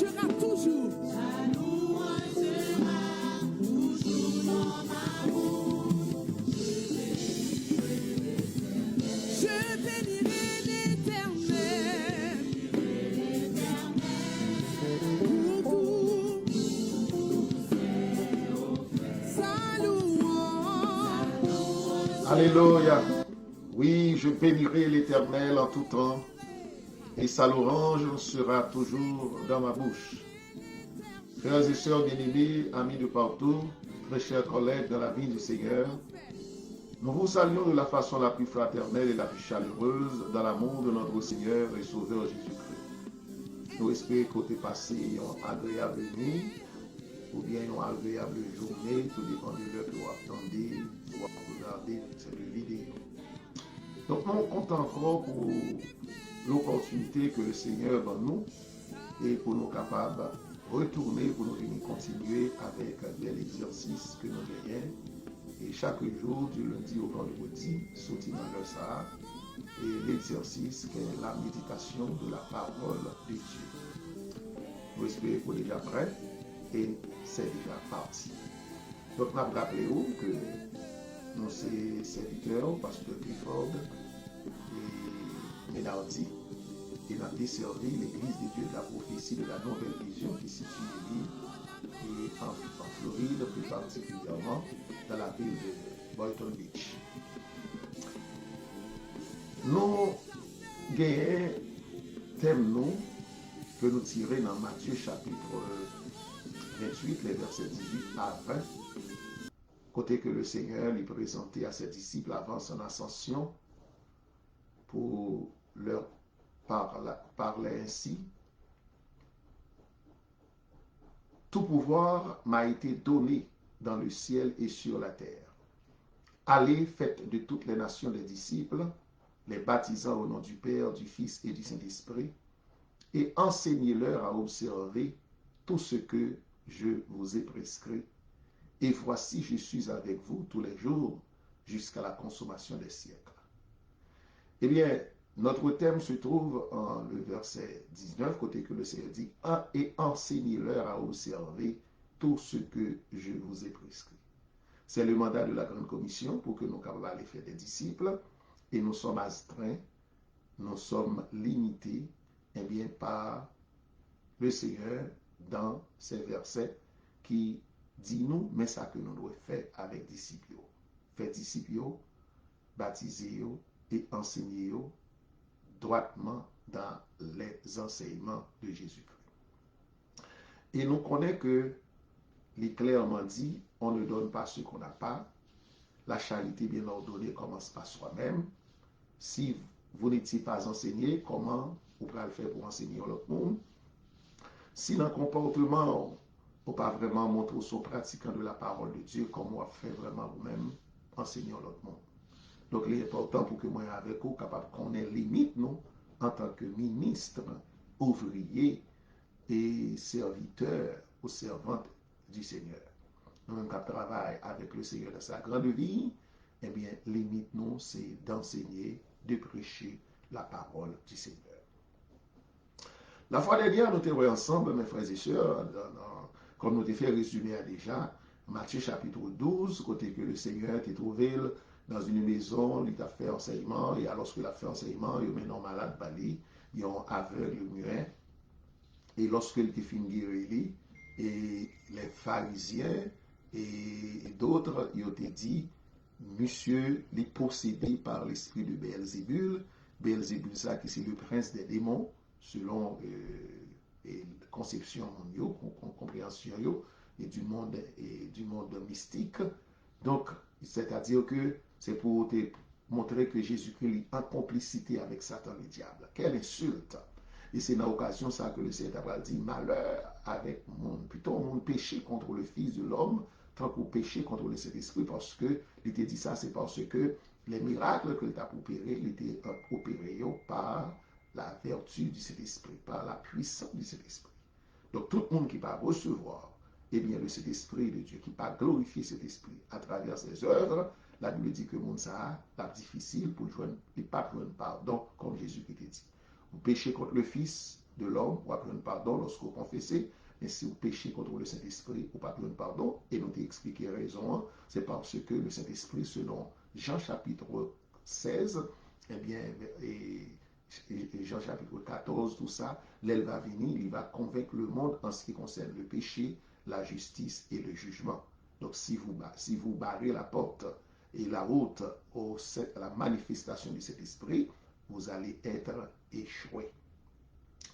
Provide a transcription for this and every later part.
sera toujours. Sa louange sera toujours dans ma bouche. Je bénirai l'Éternel. Pour sa louange. Alléluia. Oui, je bénirai l'Éternel en tout temps, et sa louange sera toujours dans ma bouche. Frères et sœurs bien-aimés, amis de partout, très chers collègues dans la vie du Seigneur, nous vous saluons de la façon la plus fraternelle et la plus chaleureuse dans l'amour de notre Seigneur et Sauveur Jésus-Christ. Nous espérons que vous avez passé une agréable nuit ou bien une agréable journée, tout dépend de l'heure que vous attendez ou regardez cette vidéo. Donc, nous comptons encore pour l'opportunité que le Seigneur donne nous et pour nous capables de retourner, pour nous venir continuer avec l'exercice que nous gagnons. Et chaque jour, du lundi au vendredi, sorti dans le Sahara, et l'exercice qui est la méditation de la parole de Dieu. Nous espérons que vous êtes déjà prêts et c'est déjà parti. Donc, nous rappelons que nous sommes serviteurs, pasteur Clifford et Ménardi, et nous avons desservi l'église de Dieu de la prophétie de la nouvelle vision qui se situe et en Floride, plus particulièrement dans la ville de Boynton Beach. Nous gagnons thème nous que nous tirons dans Matthieu chapitre 28, les versets 18 à 20, côté que le Seigneur lui présentait à ses disciples avant son ascension pour leur parler ainsi. Tout pouvoir m'a été donné dans le ciel et sur la terre. Allez, faites de toutes les nations des disciples, les baptisant au nom du Père, du Fils et du Saint-Esprit, et enseignez-leur à observer tout ce que je vous ai prescrit. Et voici, je suis avec vous tous les jours jusqu'à la consommation des siècles. Eh bien, notre thème se trouve en le verset 19, côté que le Seigneur dit « Et enseignez-leur à observer tout ce que je vous ai prescrit ». C'est le mandat de la Grande Commission pour que nous capables de faire des disciples, et nous sommes astreints, nous sommes limités, eh bien, par le Seigneur dans ces versets qui dit nous, mais ça que nous devons faire avec disciples. Faire disciples, baptiser et enseigner droitement dans les enseignements de Jésus-Christ. Et nous connaissons que, il clairement dit, on ne donne pas ce qu'on n'a pas. La charité bien ordonnée commence par soi-même. Si vous n'étiez pas enseigné, comment vous pouvez le faire pour enseigner l'autre monde? Si dans le comportement, vous pas vraiment montrer son pratiquant de la parole de Dieu, comment vous faites vraiment vous-même enseigner l'autre monde? Donc, il est important pour que moi avec vous, capable qu'on ait limite, nous, en tant que ministre, ouvrier et serviteur ou servante du Seigneur. Nous-mêmes qui travaillons avec le Seigneur dans sa grande vie, eh bien, limite nous, c'est d'enseigner, de prêcher la parole du Seigneur. La fois dernière, nous étions ensemble, mes frères et sœurs, comme nous t'ai fait résumer déjà, Matthieu chapitre 12, côté que le Seigneur t'est trouvé dans une maison, il a fait enseignement, et alors qu'il a fait enseignement, il a mis un malade bali, il a un aveugle muet, et lorsqu'il était fini guéri, et les pharisiens et d'autres, ils ont dit, monsieur, il est possédé par l'esprit de Béelzébul, Béelzébul, ça, qui c'est le prince des démons, selon conception, compréhension et du monde mystique. Donc, c'est-à-dire que c'est pour te montrer que Jésus-Christ est en complicité avec Satan le diable. Quelle insulte! Et c'est dans l'occasion ça que le Seigneur a dit malheur avec mon, plutôt mon péché contre le Fils de l'homme, tant qu'on péché contre le Saint-Esprit, parce que il t'a dit ça, c'est parce que les miracles qu'il t'a opérés, il était opérés par la vertu du Saint-Esprit, par la puissance du Saint-Esprit. Donc tout le monde qui va recevoir, eh bien le Saint-Esprit de Dieu, qui va glorifier cet esprit à travers ses œuvres, la Bible dit que le monde ça a difficile pour joindre, et pas joindre pardon, comme Jésus qui t'a dit. Vous péchez contre le Fils, de l'homme, ou pas pardon lorsque vous confessez. Mais si vous péchez contre le Saint-Esprit, ou pas pardon, et nous t'ai expliqué raison, c'est parce que le Saint-Esprit, selon Jean chapitre 16, eh bien, et Jean chapitre 14, tout ça, l'elle va venir, il va convaincre le monde en ce qui concerne le péché, la justice et le jugement. Donc, si vous barrez la porte et la route à la manifestation de cet esprit, vous allez être échoué.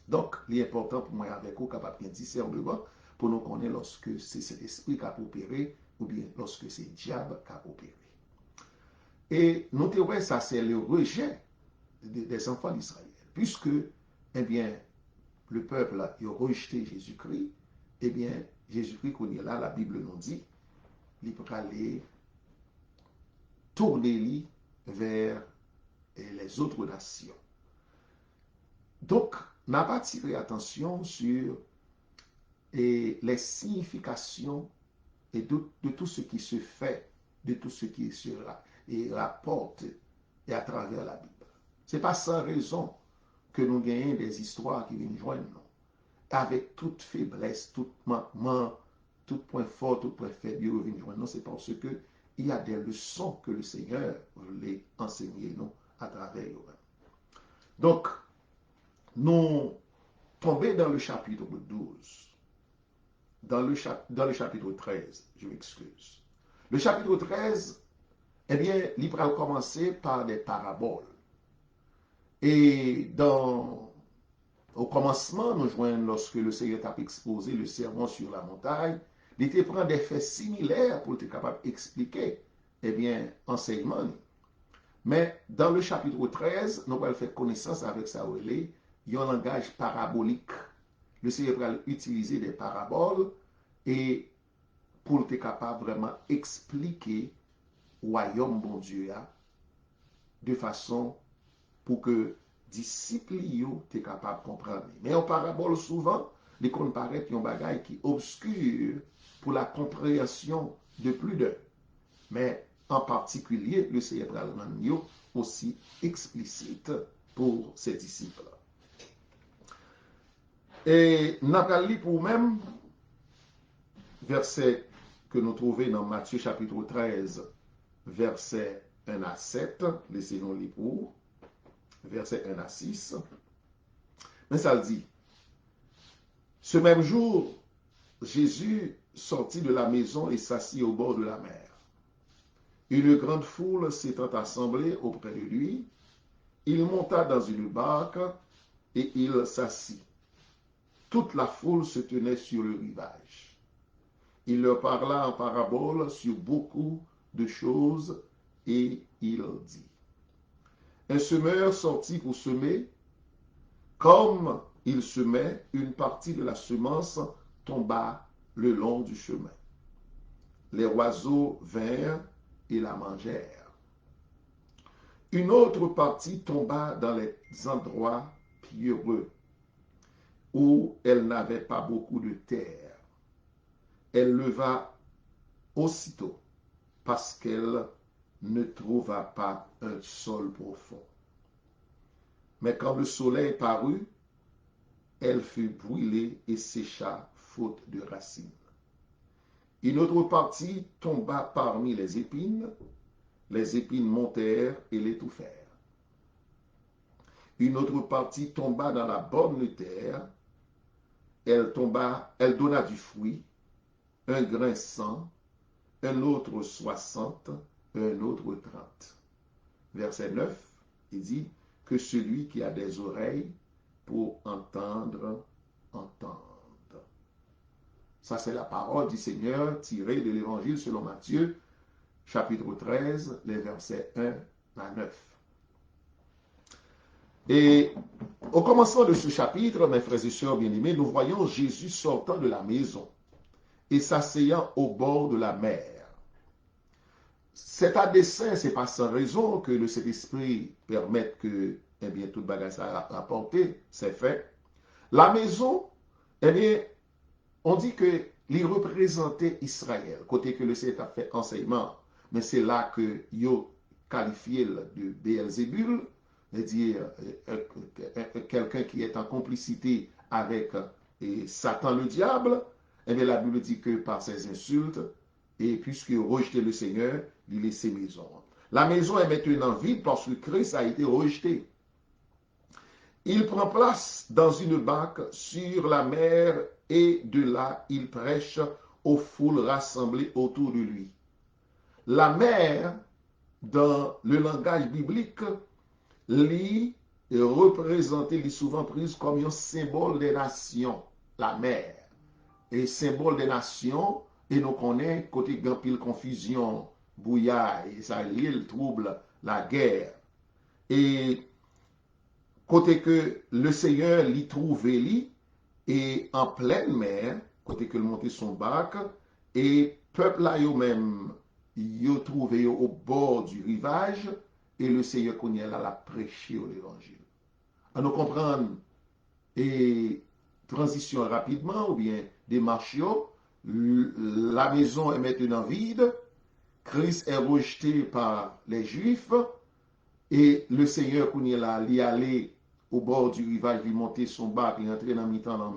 Donc, l'important pour moi avec vous, capable de discernement, pour nous connaître lorsque c'est cet esprit qui a opéré ou bien lorsque c'est le diable qui a opéré. Et notez, ça c'est le rejet des enfants d'Israël. Puisque, eh bien, le peuple a rejeté Jésus-Christ, eh bien, Jésus-Christ qu'on est là, la Bible nous dit, il peut aller tourner vers les autres nations. Donc, n'a pas tiré attention sur les significations et de tout ce qui se fait, de tout ce qui se rapporte et à travers la Bible. Ce n'est pas sans raison que nous gagnons des histoires qui viennent joindre nous. Avec toute faiblesse, tout manquement, tout point fort, tout point faible, ils viennent joindre nous. C'est parce que il y a des leçons que le Seigneur voulait enseigner nous à travers eux. Donc, nous tombons dans le chapitre 12. Dans le chapitre 13, je m'excuse. Le chapitre 13, eh bien, il va commencer par des paraboles. Et au commencement, nous joignons lorsque le Seigneur a exposé le sermon sur la montagne, il était prend des faits similaires pour être capable d'expliquer, eh bien, enseignement. Mais dans le chapitre 13, nous allons faire connaissance avec ça, il y a un langage parabolique. Le Seigneur va utiliser des paraboles et pour être capable vraiment expliquer le royaume bon Dieu de façon pour que disciples soient capables de comprendre. Mais en parabole, souvent, les qu'on paraît un bagage qui obscur pour la compréhension de plus d'un. Mais en particulier, le Seigneur va le rendre aussi explicite pour ses disciples. Et nous allons lire pour même verset que nous trouvons dans Matthieu chapitre 13, verset 1 à 7. Laissez-nous lire pour verset 1 à 6. Mais ça le dit. Ce même jour, Jésus sortit de la maison et s'assit au bord de la mer. Une grande foule s'étant assemblée auprès de lui, il monta dans une barque et il s'assit. Toute la foule se tenait sur le rivage. Il leur parla en parabole sur beaucoup de choses et il dit: un semeur sortit pour semer. Comme il semait, une partie de la semence tomba le long du chemin. Les oiseaux vinrent et la mangèrent. Une autre partie tomba dans les endroits pierreux, où elle n'avait pas beaucoup de terre. Elle leva aussitôt, parce qu'elle ne trouva pas un sol profond. Mais quand le soleil parut, elle fut brûlée et sécha faute de racines. Une autre partie tomba parmi les épines montèrent et l'étouffèrent. Une autre partie tomba dans la bonne terre, elle donna du fruit, un grain 100, un autre 60, un autre 30. Verset 9, il dit que celui qui a des oreilles pour entendre, entende. Ça, c'est la parole du Seigneur tirée de l'Évangile selon Matthieu, chapitre 13, les versets 1 à 9. Et au commencement de ce chapitre, mes frères et sœurs bien-aimés, nous voyons Jésus sortant de la maison et s'asseyant au bord de la mer. C'est à dessein, c'est pas sans raison que le Saint-Esprit permette que, eh bien, tout bagage à rapporter, c'est fait. La maison, eh bien, on dit que il représentait Israël, côté que le Seigneur a fait enseignement, mais c'est là que yo qualifié de Béelzébul, c'est-à-dire quelqu'un qui est en complicité avec Satan le diable, eh bien la Bible dit que par ses insultes, et puisque rejeté le Seigneur, il laisse ses maisons. La maison est maintenant vide parce que Christ a été rejeté. Il prend place dans une barque sur la mer et de là, il prêche aux foules rassemblées autour de lui. La mer, dans le langage biblique, est représentée, souvent prise comme un symbole des nations, la mer. Et symbole des nations, et nous connaissons côté grand pile confusion, bouillaille, ça lié le trouble, la guerre. Et côté que le Seigneur l'y trouvé li, et en pleine mer, côté que le monté son bac, et peuple là yo même, yo trouvé au bord du rivage, et le Seigneur connaît là la prêché l'évangile. À nous comprendre, et transition rapidement, ou bien démarche, la maison est maintenant vide, Christ est rejeté par les Juifs, et le Seigneur connaît là, l'y aller au bord du rivage, il montait son bac, il entrait dans le mi-temps dans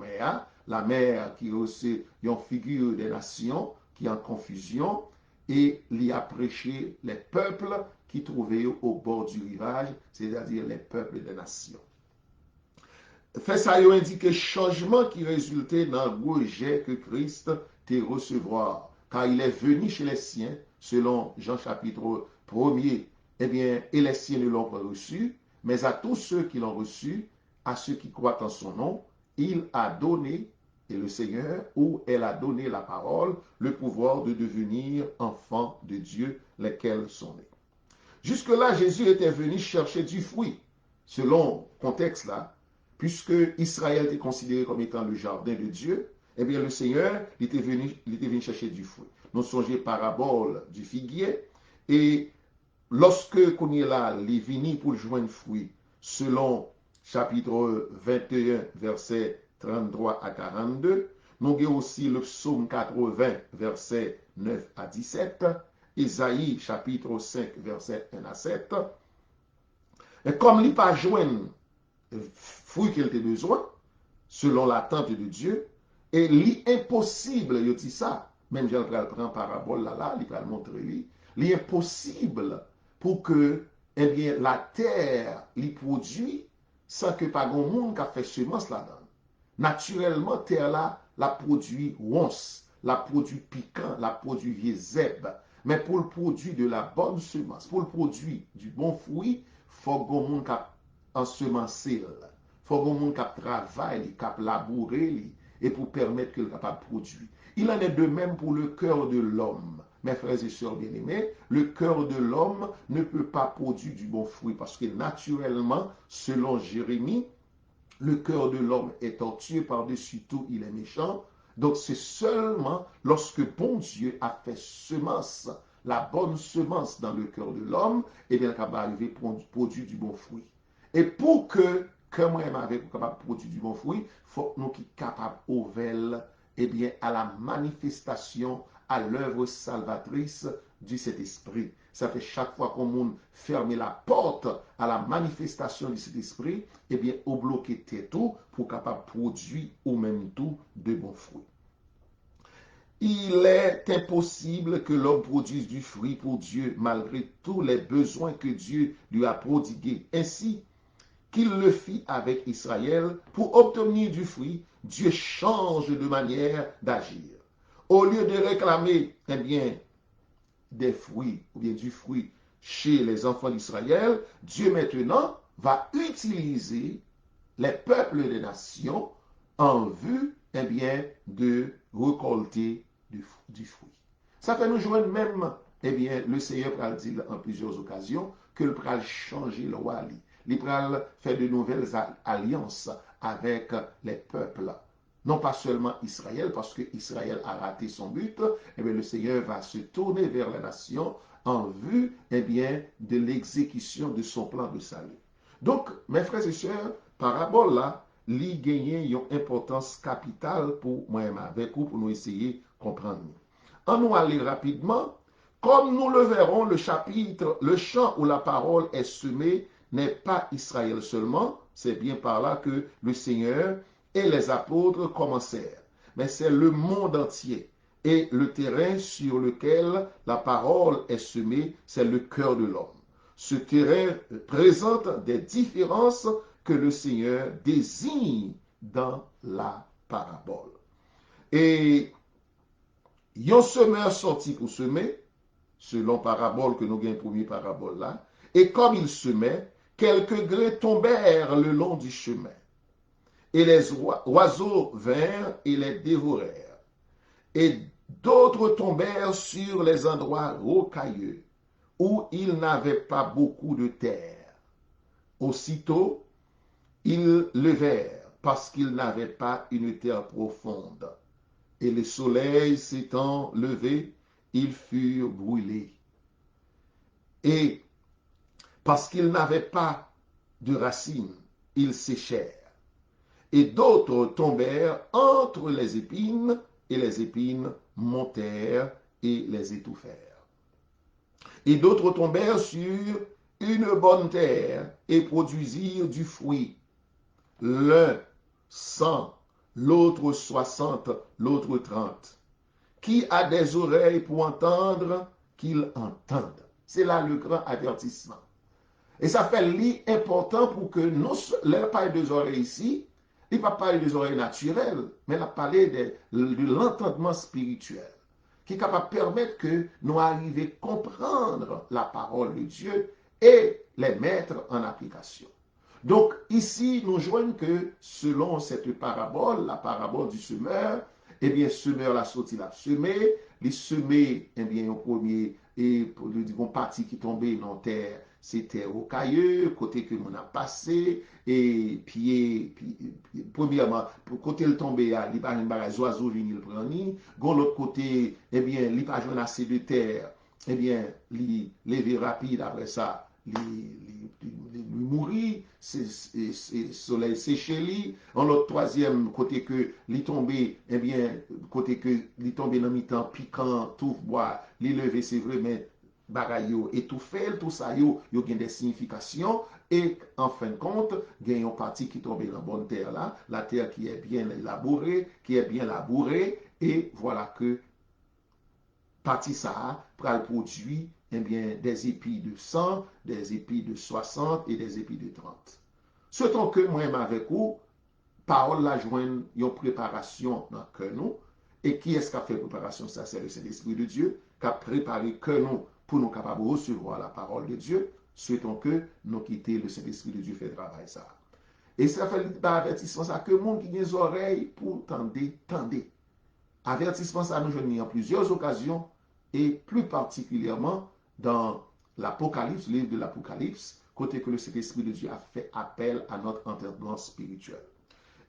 la mer qui est aussi une figure des nations, qui est en confusion, et il a prêché les peuples qui trouvaient au bord du rivage, c'est-à-dire les peuples des nations. Fait ça, il indique changement qui résultait dans le rejet que Christ te recevoir, car il est venu chez les siens, selon Jean chapitre 1er, eh bien, et les siens ne l'ont pas reçu, mais à tous ceux qui l'ont reçu, à ceux qui croient en son nom, il a donné, et le Seigneur, ou elle a donné la parole, le pouvoir de devenir enfants de Dieu, lesquels sont nés. Jusque-là, Jésus était venu chercher du fruit, selon le contexte là, puisque Israël était considéré comme étant le jardin de Dieu, eh bien le Seigneur il était venu chercher du fruit. Nous songeons parabole du figuier, et lorsque qu'on est là, il est venu pour joindre fruit, selon chapitre 21, verset 33 à 42, nous avons aussi le psaume 80, verset 9 à 17, Isaïe chapitre 5, verset 1 à 7. Et comme il n'a pas joint fruit qu'il a besoin, selon l'attente de Dieu, et l'impossible, il dit ça, même Jean prend parabole là, il va le montrer, l'impossible pour que eh bien, la terre l'y produit sans que pas grand monde qui a fait semence là-dedans. Naturellement, terre là, la produit once, la produit piquant, la produit vieux zèbre. Mais pour le produit de la bonne semence, pour le produit du bon fruit, il faut que monde qui ensemencer, il faut que monde qui travaille, qui labourer, et pour permettre qu'il soit capable de produire. Il en est de même pour le cœur de l'homme. Mes frères et sœurs bien-aimés, le cœur de l'homme ne peut pas produire du bon fruit parce que naturellement, selon Jérémie, le cœur de l'homme est tortueux, par-dessus tout, il est méchant. Donc c'est seulement lorsque bon Dieu a fait semence, la bonne semence dans le cœur de l'homme, et bien qu'il va arriver pour produire du bon fruit. Et pour que moi-même avec capable de produire du bon fruit, il faut que nous soyons capables ouvrir eh bien, à la manifestation, à l'œuvre salvatrice du Saint-Esprit. Ça fait chaque fois qu'on ferme la porte à la manifestation du Saint-Esprit, eh bien, on bloque tout pour capable produire ou même tout de bons fruits. Il est impossible que l'homme produise du fruit pour Dieu malgré tous les besoins que Dieu lui a prodigués. Ainsi qu'il le fit avec Israël, pour obtenir du fruit, Dieu change de manière d'agir. Au lieu de réclamer eh bien, des fruits ou bien du fruit chez les enfants d'Israël, Dieu maintenant va utiliser les peuples des nations en vue eh bien, de récolter du fruit. Ça fait nous joindre même, eh bien, le Seigneur va le dire en plusieurs occasions, que le pral changer le roi. Il pral faire de nouvelles alliances avec les peuples. Non pas seulement Israël, parce que Israël a raté son but, eh bien, le Seigneur va se tourner vers la nation en vue eh bien, de l'exécution de son plan de salut. Donc, mes frères et sœurs, parabole là, li gagne une importance capitale pour moi-même avec vous, pour nous essayer de comprendre. En nous aller rapidement, comme nous le verrons, le chapitre, le champ où la parole est semée n'est pas Israël seulement, c'est bien par là que le Seigneur et les apôtres commencèrent, mais c'est le monde entier. Et le terrain sur lequel la parole est semée, c'est le cœur de l'homme. Ce terrain présente des différences que le Seigneur désigne dans la parabole. Et yon semeur sorti pour semer, selon parabole que nous gagnons premier parabole là, et comme il semait, quelques grains tombèrent le long du chemin, et les oiseaux vinrent et les dévorèrent. Et d'autres tombèrent sur les endroits rocailleux, où il n'avait pas beaucoup de terre. Aussitôt, ils levèrent, parce qu'ils n'avaient pas une terre profonde. Et le soleil s'étant levé, ils furent brûlés. Et parce qu'ils n'avaient pas de racines, ils séchèrent. Et d'autres tombèrent entre les épines, et les épines montèrent et les étouffèrent. Et d'autres tombèrent sur une bonne terre et produisirent du fruit. L'un 100, l'autre 60, l'autre 30. Qui a des oreilles pour entendre, qu'il entende. C'est là le grand avertissement. Et ça fait l'important pour que nous, là, parler des oreilles ici, il ne va pas parler des oreilles naturelles, mais il va parler de l'entendement spirituel, qui est capable de permettre que nous arrivions à comprendre la parole de Dieu et les mettre en application. Donc ici, nous joignons que selon cette parabole, la parabole du semeur, eh bien, semeur la sorti la semé, les semés, eh bien, au premier, et pour le dire, partie qui tombait dans terre, c'était au cailleux, côté que l'on a passé, et puis, premièrement, pour côté le tombé, il n'y a pas de oiseaux venir le prendre, de l'autre côté, eh bien, il n'y a pas assez de terre, eh bien, il levé rapide après ça, il mourit, soleil séché li, en l'autre troisième côté que il tombé, eh bien, côté que il tombé dans mi-temps piquant, tout bois, il levé c'est vrai, mais bagay yo étouffé, tout ça yo gen des significations, et en fin de compte, il y a une partie qui tombe dans la bonne terre là, la terre qui est bien labourée, et voilà que partie ça pral produit eh bien, des épis de 100, des épis de 60 et des épis de 30. Ce temps que moi avec vous, parole la joindre une préparation dans le cœur nous. Et qui est-ce qui a fait préparation? Ça, c'est le Saint-Esprit de Dieu qui a préparé que nous pour nous capables de recevoir la parole de Dieu. Souhaitons que nous quittions le Saint-Esprit de Dieu fait travail ça. Et ça fait l'avertissement ça que le monde qui a des oreilles pour tendez. Avertissement ça nous joignons en plusieurs occasions et plus particulièrement dans l'Apocalypse, le livre de l'Apocalypse, côté que le Saint-Esprit de Dieu a fait appel à notre entendement spirituel.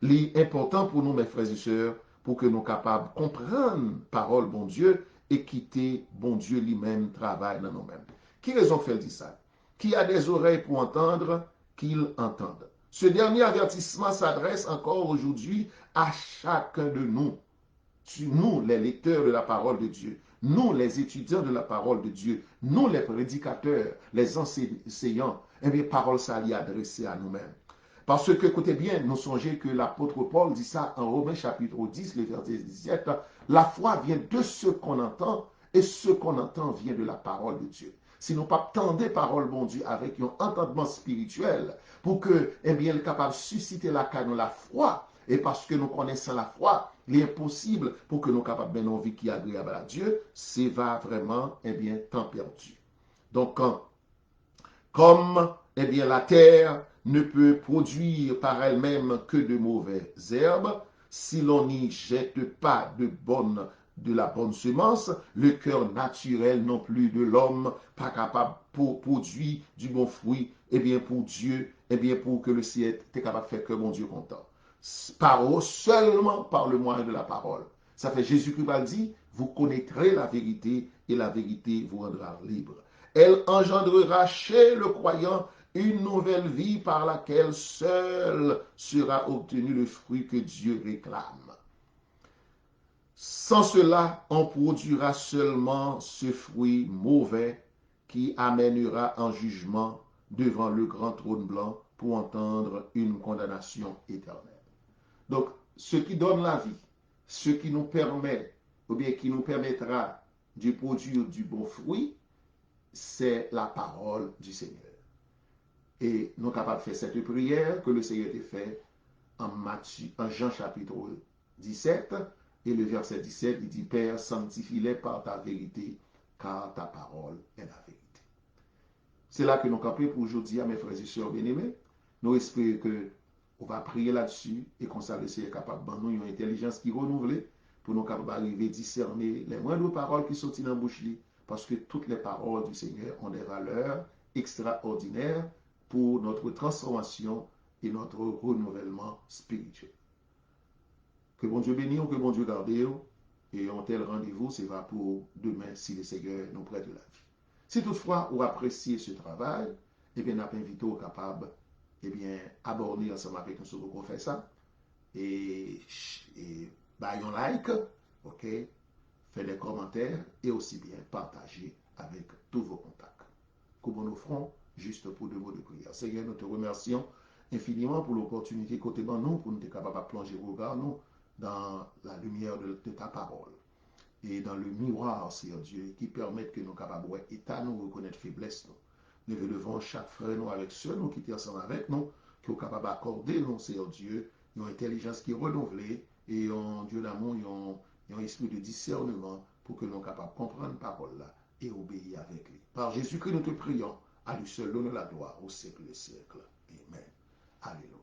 L'important pour nous, mes frères et sœurs, pour que nous soyons capables de comprendre la parole bon Dieu et quitter bon Dieu lui-même travail dans nous-mêmes. Qui raison fait dit ça? Qui a des oreilles pour entendre, qu'il entende. Ce dernier avertissement s'adresse encore aujourd'hui à chacun de nous. Nous, les lecteurs de la parole de Dieu, nous, les étudiants de la parole de Dieu, nous, les prédicateurs, les enseignants, eh bien, parole ça y est adressée à nous-mêmes. Parce que, écoutez bien, nous songez que l'apôtre Paul dit ça en Romains chapitre 10, le verset 17, la foi vient de ce qu'on entend, et ce qu'on entend vient de la parole de Dieu. Si nous pas tendez parole, bon Dieu, avec un entendement spirituel, pour que, eh bien, il est capable de susciter la foi, et parce que nous connaissons la foi, il est impossible pour que nous soyons capables de mener une vie qui est agréable à Dieu, c'est va vraiment, eh bien, temps perdu. Donc, comme, eh bien, la terre ne peut produire par elle-même que de mauvaises herbes, si l'on n'y jette pas de la bonne semence, le cœur naturel non plus de l'homme, pas capable pour produire du bon fruit, eh bien, pour Dieu, eh bien, pour que le ciel est capable de faire que mon Dieu content. Seulement par le moyen de la parole. Ça fait Jésus-Christ a dit, vous connaîtrez la vérité et la vérité vous rendra libre. Elle engendrera chez le croyant une nouvelle vie par laquelle seul sera obtenu le fruit que Dieu réclame. Sans cela, on produira seulement ce fruit mauvais qui amènera en jugement devant le grand trône blanc pour entendre une condamnation éternelle. Donc, ce qui donne la vie, ce qui nous permet, ou bien qui nous permettra de produire du bon fruit, c'est la parole du Seigneur. Et nous sommes capables de faire cette prière que le Seigneur a fait en Jean chapitre 17, et le verset 17, il dit, Père, sanctifie-les par ta vérité, car ta parole est la vérité. C'est là que nous campons pour aujourd'hui, mes frères et sœurs bien-aimés. Nous espérons que on va prier là-dessus et qu'on soit le Seigneur capable de nous une intelligence qui renouvelée pour nous capables d'arriver à discerner les moindres paroles qui sortent dans la bouche, parce que toutes les paroles du Seigneur ont des valeurs extraordinaires pour notre transformation et notre renouvellement spirituel. Que bon Dieu bénisse, que bon Dieu garde, et un tel rendez-vous, c'est va pour demain si le Seigneur nous prête de la vie. Si toutefois vous appréciez ce travail, eh bien, nous invitons au capable, eh bien, abonner ensemble avec nous sur le confesseur et bah, un like, ok, faites des commentaires et aussi bien partager avec tous vos contacts. Comment nous ferons juste pour 2 mots de prière. Seigneur, nous te remercions infiniment pour l'opportunité côté de nous, pour nous être capables de plonger le regard nous dans la lumière de ta parole et dans le miroir, Seigneur Dieu, qui permettent que nous capables de état nous reconnaître faiblesse nous. Nous devons chaque frère nous avec ceux nous qui sont ensemble avec nous, qui sont capables d'accorder nous, Seigneur Dieu, une intelligence qui est renouvelée et un Dieu d'amour, un esprit de discernement pour que nous soyons capables de comprendre la parole là et obéir avec lui. Par Jésus-Christ, nous te prions, à lui seul l'honneur et la gloire au siècle des siècles. Amen. Alléluia.